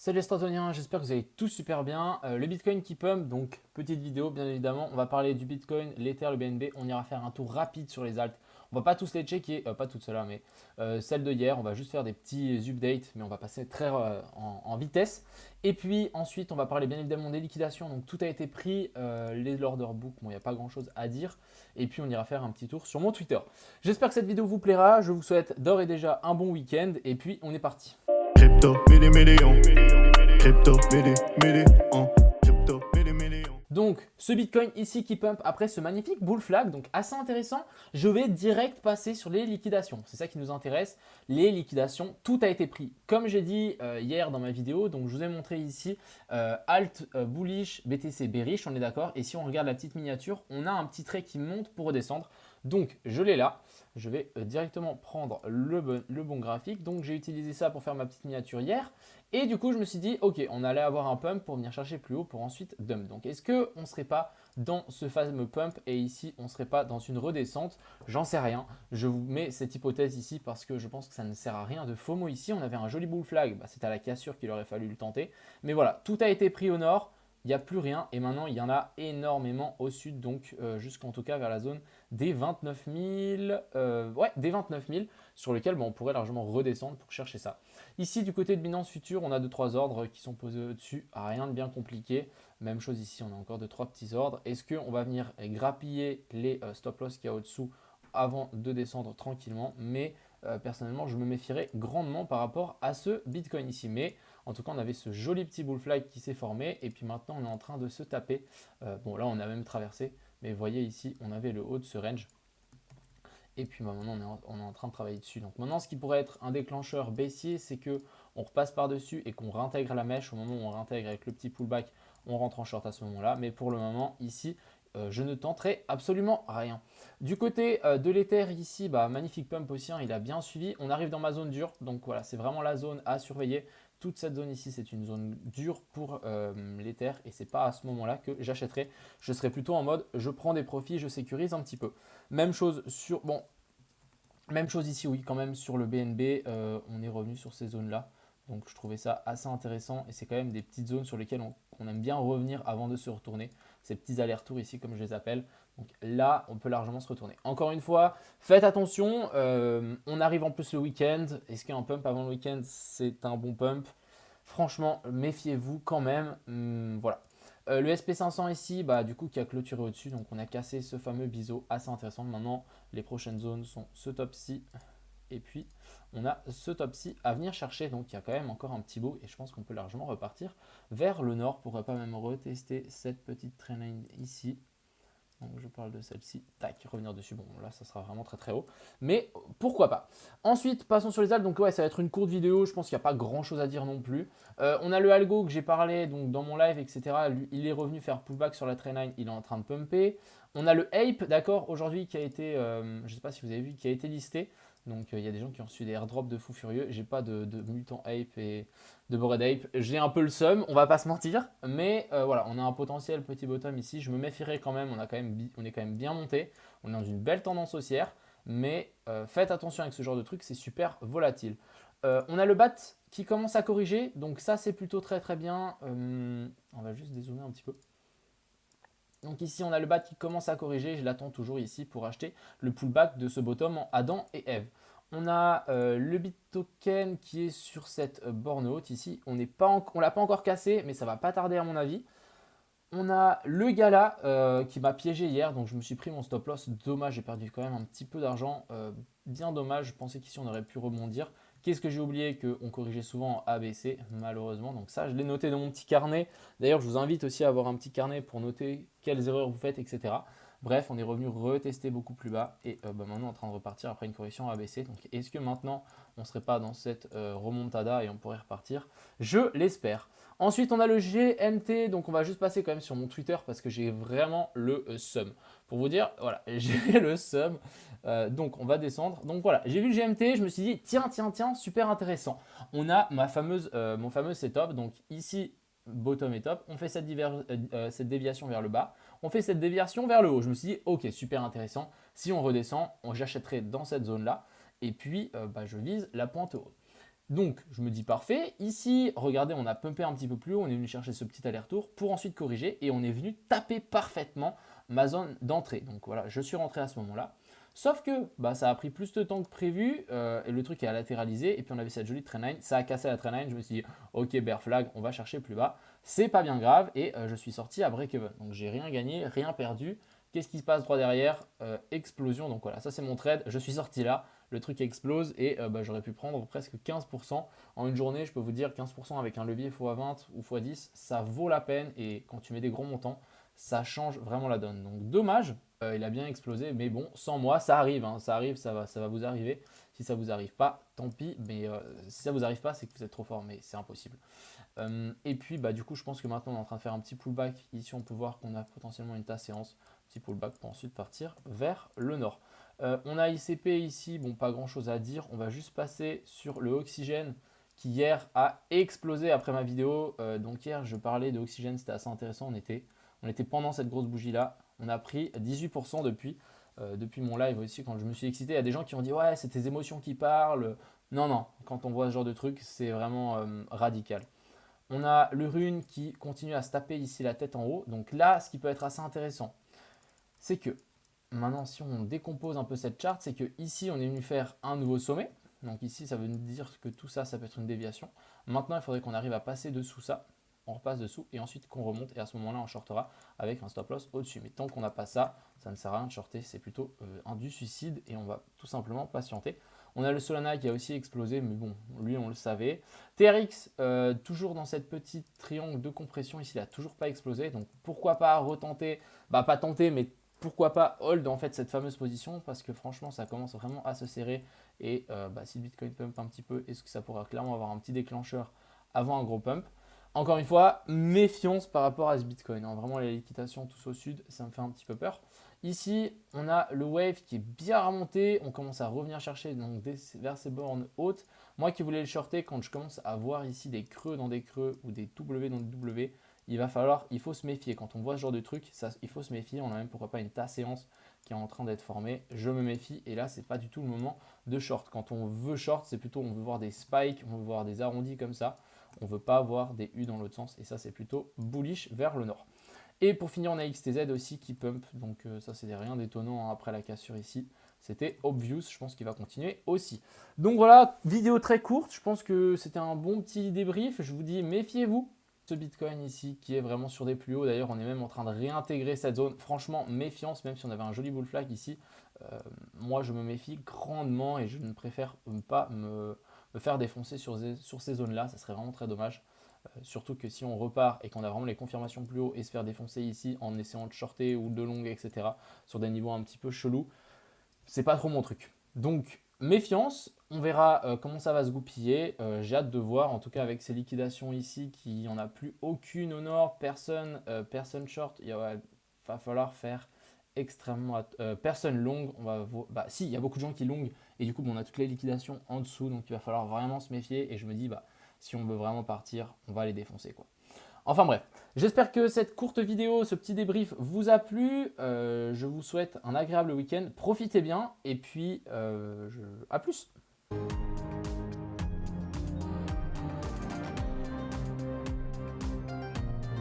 Salut Stratoniens, j'espère que vous allez tous super bien. Le Bitcoin qui pump, donc petite vidéo bien évidemment. On va parler du Bitcoin, l'Ether, le BNB. On ira faire un tour rapide sur les alts. On va pas tous les checker, pas toutes celles-là, mais celles de hier. On va juste faire des petits updates, mais on va passer très en vitesse. Et puis ensuite, on va parler bien évidemment des liquidations. Donc tout a été pris, les order book, bon, il n'y a pas grand-chose à dire. Et puis on ira faire un petit tour sur mon Twitter. J'espère que cette vidéo vous plaira. Je vous souhaite d'ores et déjà un bon week-end. Et puis on est parti. Crypto, million. Crypto, million. Crypto, million. Donc, ce Bitcoin ici qui pump après ce magnifique bull flag, donc assez intéressant. Je vais direct passer sur les liquidations. C'est ça qui nous intéresse. Les liquidations, tout a été pris. Comme j'ai dit hier dans ma vidéo, donc je vous ai montré ici alt bullish, BTC bearish, on est d'accord. Et si on regarde la petite miniature, on a un petit trait qui monte pour redescendre. Donc, je l'ai là. Je vais directement prendre le bon graphique. Donc, j'ai utilisé ça pour faire ma petite miniature hier. Et du coup, je me suis dit, ok, on allait avoir un pump pour venir chercher plus haut pour ensuite dump. Donc, est-ce qu'on ne serait pas dans ce fameux pump et ici, on ne serait pas dans une redescente? J'en sais rien. Je vous mets cette hypothèse ici parce que je pense que ça ne sert à rien de FOMO ici. On avait un joli bull flag. Bah, c'est à la cassure qu'il aurait fallu le tenter. Mais voilà, tout a été pris au nord. Il n'y a plus rien et maintenant il y en a énormément au sud, donc jusqu'en tout cas vers la zone des 29 000, des 29 000 sur lequel on pourrait largement redescendre pour chercher ça. Ici du côté de Binance Future, on a 2-3 ordres qui sont posés au-dessus, rien de bien compliqué. Même chose ici, on a encore 2-3 petits ordres. Est-ce qu'on va venir grappiller les stop loss qu'il y a au-dessous avant de descendre tranquillement? Mais personnellement, je me méfierais grandement par rapport à ce Bitcoin ici. Mais en tout cas, on avait ce joli petit bull flag qui s'est formé et puis maintenant, on est en train de se taper. Bon, là, on a même traversé, mais vous voyez ici, on avait le haut de ce range. Et puis maintenant, on est en train de travailler dessus. Donc maintenant, ce qui pourrait être un déclencheur baissier, c'est qu'on repasse par-dessus et qu'on réintègre la mèche. Au moment où on réintègre avec le petit pullback, on rentre en short à ce moment-là. Mais pour le moment, ici, je ne tenterai absolument rien. Du côté de l'Ether ici, magnifique pump aussi, il a bien suivi. On arrive dans ma zone dure, donc voilà, c'est vraiment la zone à surveiller. Toute cette zone ici, c'est une zone dure pour l'Ether et c'est pas à ce moment-là que j'achèterai. Je serai plutôt en mode, je prends des profits, je sécurise un petit peu. Même chose sur, même chose ici, oui, quand même sur le BNB, on est revenu sur ces zones-là. Donc je trouvais ça assez intéressant et c'est quand même des petites zones sur lesquelles on aime bien revenir avant de se retourner. Ces petits allers-retours ici, comme je les appelle. Donc là, on peut largement se retourner. Encore une fois, faites attention. On arrive en plus le week-end. Est-ce qu'un pump avant le week-end, c'est un bon pump? Franchement, méfiez-vous quand même. Voilà. Le SP500 ici, du coup, qui a clôturé au-dessus. Donc, on a cassé ce fameux biseau assez intéressant. Maintenant, les prochaines zones sont ce top-ci. Et puis, on a ce top-ci à venir chercher. Donc, il y a quand même encore un petit bout. Et je pense qu'on peut largement repartir vers le nord. Pourquoi pas même retester cette petite trendline ici. Donc je parle de celle-ci, tac, revenir dessus. Bon, là, ça sera vraiment très très haut. Mais pourquoi pas. Ensuite, passons sur les alts. Donc ouais, ça va être une courte vidéo. Je pense qu'il n'y a pas grand-chose à dire non plus. On a le algo que j'ai parlé donc dans mon live, etc. Lui, il est revenu faire pullback sur la trendline. Il est en train de pumper. On a le Ape, d'accord, aujourd'hui qui a été, je ne sais pas si vous avez vu, qui a été listé. Donc il y a des gens qui ont reçu des airdrops de fou furieux. J'ai pas de mutant Ape et de Bored Ape. J'ai un peu le seum, on va pas se mentir. Mais voilà, on a un potentiel petit bottom ici. Je me méfierais quand même, on est quand même bien monté. On est dans une belle tendance haussière. Mais faites attention avec ce genre de truc, c'est super volatile. On a le BAT qui commence à corriger. Donc ça, c'est plutôt très très bien. On va juste dézoomer un petit peu. Donc ici, on a le BAT qui commence à corriger. Je l'attends toujours ici pour acheter le pullback de ce bottom en Adam et Eve. On a le BitToken qui est sur cette borne haute ici. On ne l'a pas encore cassé, mais ça va pas tarder à mon avis. On a le Gala qui m'a piégé hier, donc je me suis pris mon stop loss. Dommage, j'ai perdu quand même un petit peu d'argent. Bien dommage, je pensais qu'ici on aurait pu rebondir. Qu'est-ce que j'ai oublié? Qu'on corrigeait souvent en ABC, malheureusement. Donc ça, je l'ai noté dans mon petit carnet. D'ailleurs, je vous invite aussi à avoir un petit carnet pour noter quelles erreurs vous faites, etc. Bref, on est revenu retester beaucoup plus bas et maintenant on est en train de repartir après une correction ABC. Donc est-ce que maintenant on ne serait pas dans cette remontada et on pourrait repartir? Je l'espère. Ensuite, on a le GMT, donc on va juste passer quand même sur mon Twitter parce que j'ai vraiment le seum. Pour vous dire, voilà, j'ai le seum. Donc on va descendre. Donc voilà, j'ai vu le GMT, je me suis dit, tiens, super intéressant. On a mon fameux setup, donc ici, bottom et top. On fait cette déviation vers le bas. On fait cette déviation vers le haut. Je me suis dit, ok, super intéressant. Si on redescend, j'achèterai dans cette zone-là. Et puis, je vise la pointe haute. Donc, je me dis parfait. Ici, regardez, on a pumpé un petit peu plus haut, on est venu chercher ce petit aller-retour pour ensuite corriger et on est venu taper parfaitement ma zone d'entrée. Donc voilà, je suis rentré à ce moment-là. Sauf que ça a pris plus de temps que prévu et le truc est à latéraliser. Et puis on avait cette jolie trendline, ça a cassé la trendline. Je me suis dit, ok, bear flag, on va chercher plus bas. C'est pas bien grave et je suis sorti à break-even. Donc j'ai rien gagné, rien perdu. Qu'est-ce qui se passe droit derrière? Explosion. Donc voilà, ça c'est mon trade. Je suis sorti là, le truc explose et j'aurais pu prendre presque 15%. En une journée, je peux vous dire 15% avec un levier x20 ou x10, ça vaut la peine. Et quand tu mets des gros montants, ça change vraiment la donne. Donc dommage, il a bien explosé, mais bon, sans moi, ça arrive, hein, ça arrive, ça va vous arriver. Si ça vous arrive pas, tant pis, mais si ça vous arrive pas, c'est que vous êtes trop fort, mais c'est impossible. Et puis du coup, je pense que maintenant on est en train de faire un petit pullback. Ici, on peut voir qu'on a potentiellement une tasse séance, petit pullback pour ensuite partir vers le nord. On a ICP ici, bon, pas grand chose à dire. On va juste passer sur le oxygène qui hier a explosé après ma vidéo. Donc hier, je parlais de oxygène, c'était assez intéressant. On était pendant cette grosse bougie là. On a pris 18% depuis mon live aussi. Quand je me suis excité, il y a des gens qui ont dit ouais, c'est tes émotions qui parlent. Non, non, quand on voit ce genre de truc, c'est vraiment radical. On a le rune qui continue à se taper ici la tête en haut. Donc là, ce qui peut être assez intéressant, c'est que maintenant, si on décompose un peu cette charte, c'est que ici, on est venu faire un nouveau sommet. Donc ici, ça veut dire que tout ça, ça peut être une déviation. Maintenant, il faudrait qu'on arrive à passer dessous ça. On repasse dessous et ensuite qu'on remonte. Et à ce moment-là, on shortera avec un stop loss au-dessus. Mais tant qu'on n'a pas ça, ça ne sert à rien de shorter. C'est plutôt du suicide et on va tout simplement patienter. On a le Solana qui a aussi explosé, mais bon, lui, on le savait. TRX, toujours dans cette petite triangle de compression ici, il n'a toujours pas explosé. Donc pourquoi pas retenter, pas tenter, mais pourquoi pas hold en fait cette fameuse position, parce que franchement ça commence vraiment à se serrer et si le Bitcoin pump un petit peu, est-ce que ça pourra clairement avoir un petit déclencheur avant un gros pump? Encore une fois, méfiance par rapport à ce Bitcoin, hein. Vraiment les liquidations tous au sud, ça me fait un petit peu peur. Ici, on a le wave qui est bien remonté, on commence à revenir chercher donc vers ces bornes hautes. Moi qui voulais le shorter, quand je commence à voir ici des creux dans des creux ou des W dans des W, il faut se méfier. Quand on voit ce genre de truc, il faut se méfier. On a même pourquoi pas une tasse séance qui est en train d'être formée. Je me méfie et là, c'est pas du tout le moment de short. Quand on veut short, c'est plutôt on veut voir des spikes, on veut voir des arrondis comme ça. On veut pas voir des U dans l'autre sens et ça, c'est plutôt bullish vers le nord. Et pour finir, on a XTZ aussi qui pump. Donc ça, c'est rien d'étonnant hein, après la cassure ici. C'était obvious, je pense qu'il va continuer aussi. Donc voilà, vidéo très courte. Je pense que c'était un bon petit débrief. Je vous dis, méfiez-vous. Ce Bitcoin ici qui est vraiment sur des plus hauts. D'ailleurs, on est même en train de réintégrer cette zone. Franchement, méfiance, même si on avait un joli bull flag ici. Moi, je me méfie grandement et je ne préfère pas me faire défoncer sur ces zones-là. Ça serait vraiment très dommage. Surtout que si on repart et qu'on a vraiment les confirmations plus haut et se faire défoncer ici en essayant de shorter ou de long, etc. sur des niveaux un petit peu chelous, c'est pas trop mon truc. Donc, méfiance, on verra comment ça va se goupiller. J'ai hâte de voir, en tout cas avec ces liquidations ici, qu'il n'y en a plus aucune au nord, personne short, il va falloir faire extrêmement personne long. Si, il y a beaucoup de gens qui long et du coup on a toutes les liquidations en dessous, donc il va falloir vraiment se méfier et je me dis si on veut vraiment partir, on va les défoncer quoi. Enfin bref, j'espère que cette courte vidéo, ce petit débrief vous a plu. Je vous souhaite un agréable week-end. Profitez bien et puis à plus.